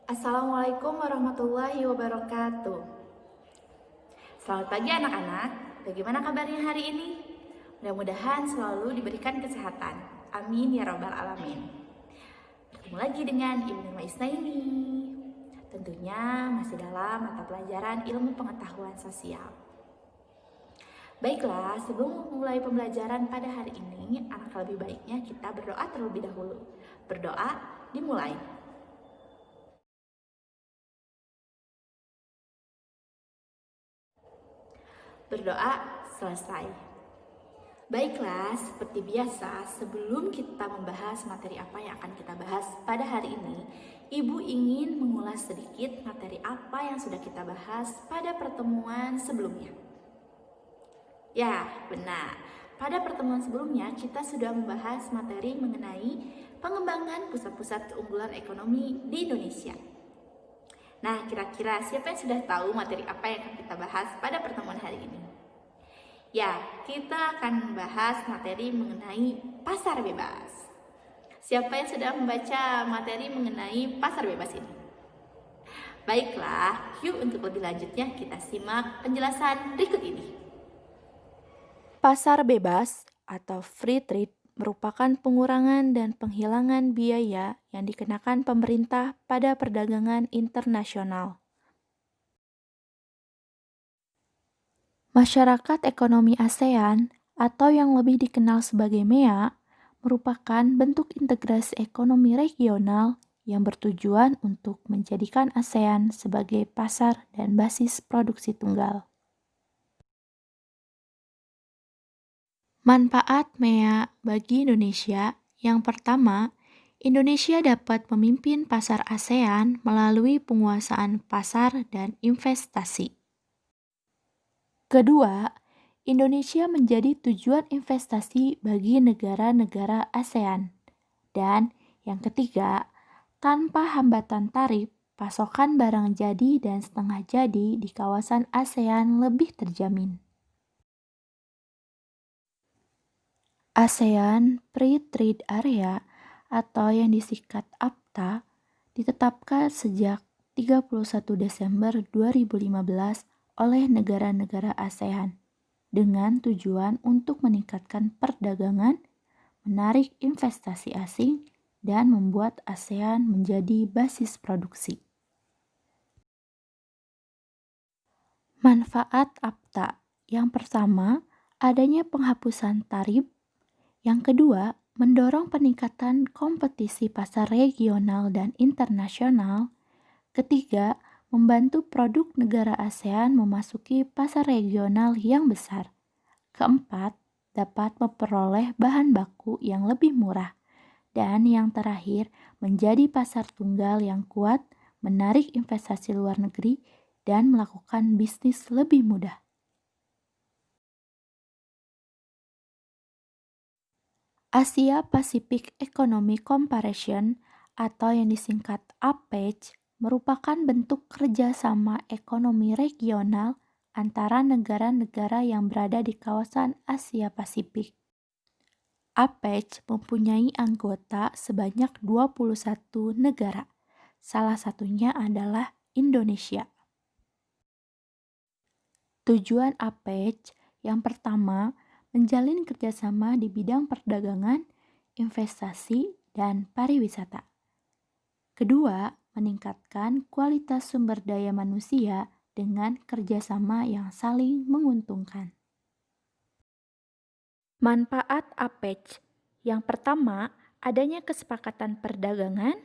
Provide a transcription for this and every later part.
Assalamualaikum warahmatullahi wabarakatuh. Selamat pagi anak-anak, bagaimana kabarnya hari ini? Mudah-mudahan selalu diberikan kesehatan. Amin ya rabbal alamin. Bertemu lagi dengan Ibu Nurma Isnaini. Tentunya masih dalam mata pelajaran ilmu pengetahuan sosial. Baiklah, sebelum memulai pembelajaran pada hari ini, alangkah lebih baiknya kita berdoa terlebih dahulu. Berdoa dimulai. Berdoa selesai. Baiklah, seperti biasa, sebelum kita membahas materi apa yang akan kita bahas pada hari ini, Ibu ingin mengulas sedikit materi apa yang sudah kita bahas pada pertemuan sebelumnya. Ya, benar. Pada pertemuan sebelumnya, kita sudah membahas materi mengenai pengembangan pusat-pusat keunggulan ekonomi di Indonesia. Nah, kira-kira siapa yang sudah tahu materi apa yang akan kita bahas pada pertemuan hari ini? Ya, kita akan membahas materi mengenai pasar bebas. Siapa yang sudah membaca materi mengenai pasar bebas ini? Baiklah, yuk untuk lebih lanjutnya kita simak penjelasan berikut ini. Pasar bebas atau free trade merupakan pengurangan dan penghilangan biaya yang dikenakan pemerintah pada perdagangan internasional. Masyarakat Ekonomi ASEAN atau yang lebih dikenal sebagai MEA merupakan bentuk integrasi ekonomi regional yang bertujuan untuk menjadikan ASEAN sebagai pasar dan basis produksi tunggal. Manfaat MEA bagi Indonesia yang pertama, Indonesia dapat memimpin pasar ASEAN melalui penguasaan pasar dan investasi. Kedua, Indonesia menjadi tujuan investasi bagi negara-negara ASEAN. Dan yang ketiga, tanpa hambatan tarif, pasokan barang jadi dan setengah jadi di kawasan ASEAN lebih terjamin. ASEAN Free Trade Area atau yang disingkat AFTA ditetapkan sejak 31 Desember 2015 oleh negara-negara ASEAN dengan tujuan untuk meningkatkan perdagangan, menarik investasi asing, dan membuat ASEAN menjadi basis produksi. Manfaat AFTA yang pertama, adanya penghapusan tarif. Yang kedua, mendorong peningkatan kompetisi pasar regional dan internasional. Ketiga, membantu produk negara ASEAN memasuki pasar regional yang besar. Keempat, dapat memperoleh bahan baku yang lebih murah. Dan yang terakhir, menjadi pasar tunggal yang kuat, menarik investasi luar negeri, dan melakukan bisnis lebih mudah. Asia Pacific Economic Cooperation atau yang disingkat APEC merupakan bentuk kerjasama ekonomi regional antara negara-negara yang berada di kawasan Asia Pasifik. APEC mempunyai anggota sebanyak 21 negara, salah satunya adalah Indonesia. Tujuan APEC yang pertama, menjalin kerjasama di bidang perdagangan, investasi, dan pariwisata. Kedua, meningkatkan kualitas sumber daya manusia dengan kerjasama yang saling menguntungkan. Manfaat APEC yang pertama, adanya kesepakatan perdagangan.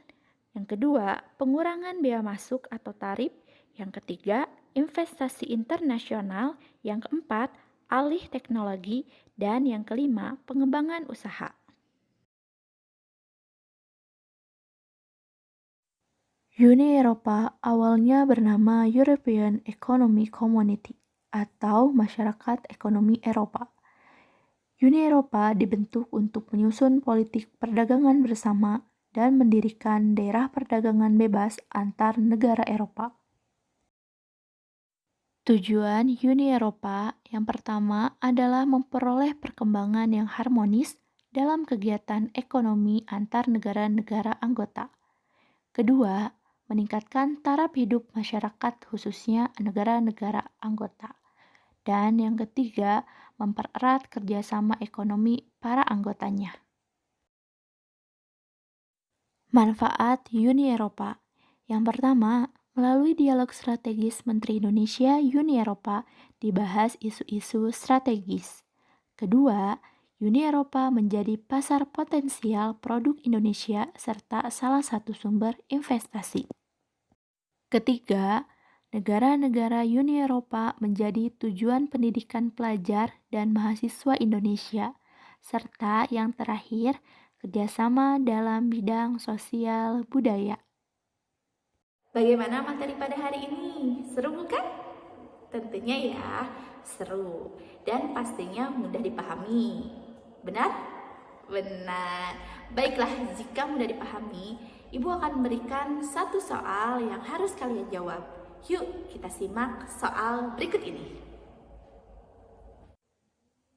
Yang kedua, pengurangan bea masuk atau tarif. Yang ketiga, investasi internasional. Yang keempat, alih teknologi. Dan yang kelima, pengembangan usaha. Uni Eropa awalnya bernama European Economic Community atau Masyarakat Ekonomi Eropa. Uni Eropa dibentuk untuk menyusun politik perdagangan bersama dan mendirikan daerah perdagangan bebas antar negara Eropa. Tujuan Uni Eropa yang pertama adalah memperoleh perkembangan yang harmonis dalam kegiatan ekonomi antar negara-negara anggota. Kedua, meningkatkan taraf hidup masyarakat khususnya negara-negara anggota. Dan yang ketiga, mempererat kerjasama ekonomi para anggotanya. Manfaat Uni Eropa. Yang pertama, melalui dialog strategis Menteri Indonesia Uni Eropa dibahas isu-isu strategis. Kedua, Uni Eropa menjadi pasar potensial produk Indonesia serta salah satu sumber investasi. Ketiga, negara-negara Uni Eropa menjadi tujuan pendidikan pelajar dan mahasiswa Indonesia. Serta yang terakhir, kerjasama dalam bidang sosial budaya. Bagaimana materi pada hari ini? Seru bukan? Tentunya ya, seru dan pastinya mudah dipahami. Benar? Benar. Baiklah, jika mudah dipahami, Ibu akan memberikan satu soal yang harus kalian jawab. Yuk, kita simak soal berikut ini.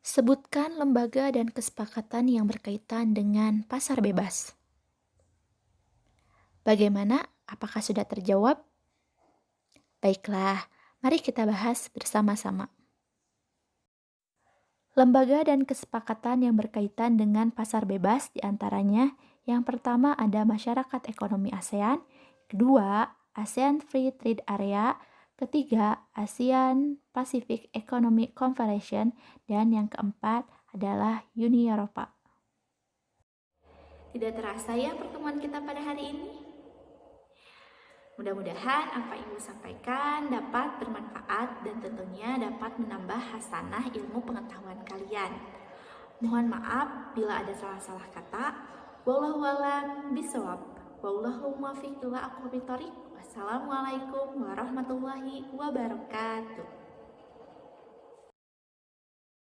Sebutkan lembaga dan kesepakatan yang berkaitan dengan pasar bebas. Bagaimana? Apakah sudah terjawab? Baiklah, mari kita bahas bersama-sama. Lembaga dan kesepakatan yang berkaitan dengan pasar bebas diantaranya yang pertama ada Masyarakat Ekonomi ASEAN, kedua ASEAN Free Trade Area, ketiga ASEAN Pacific Economic Cooperation, dan yang keempat adalah Uni Eropa. Tidak terasa ya pertemuan kita pada hari ini? Mudah-mudahan apa yang Ibu sampaikan dapat bermanfaat dan tentunya dapat menambah hasanah ilmu pengetahuan kalian. Mohon maaf bila ada salah-salah kata. Wallahu a'lam bishawab. Wallahu muwaffiq ila aqwamit thoriq. Wassalamualaikum warahmatullahi wabarakatuh.